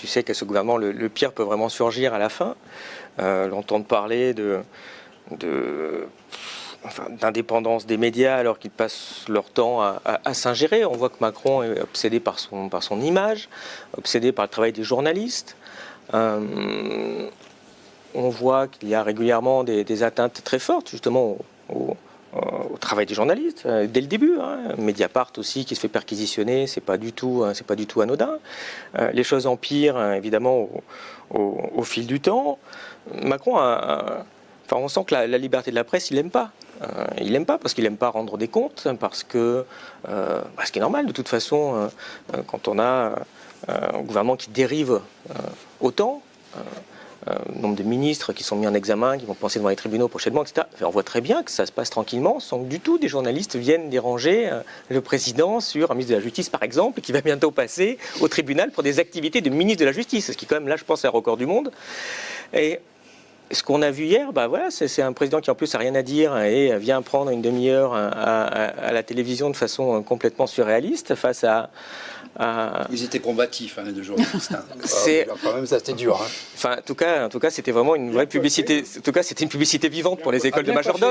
tu sais qu'à ce gouvernement, le pire peut vraiment surgir à la fin. L'entendre parler d'indépendance des médias alors qu'ils passent leur temps à s'ingérer. On voit que Macron est obsédé par son image, obsédé par le travail des journalistes. On voit qu'il y a régulièrement des atteintes très fortes justement au travail des journalistes, dès le début. Mediapart aussi qui se fait perquisitionner, c'est pas du tout anodin. Les choses empirent évidemment au fil du temps. Macron on sent que la liberté de la presse, il n'aime pas. Il n'aime pas parce qu'il n'aime pas rendre des comptes, parce que ce qui est normal de toute façon, quand on a un gouvernement qui dérive autant, le nombre de ministres qui sont mis en examen, qui vont passer devant les tribunaux prochainement, etc. On voit très bien que ça se passe tranquillement, sans que du tout des journalistes viennent déranger le président sur un ministre de la Justice, par exemple, qui va bientôt passer au tribunal pour des activités de ministre de la Justice, ce qui, quand même, là, je pense, est un record du monde. Et ce qu'on a vu hier, c'est un président qui en plus n'a rien à dire et vient prendre une demi-heure à la télévision de façon complètement surréaliste face à... Ils étaient combatifs, les deux journalistes. Quand même, ça c'était dur. En tout cas, c'était vraiment une vraie publicité. En tout cas, c'était une publicité vivante pour les écoles de majordome.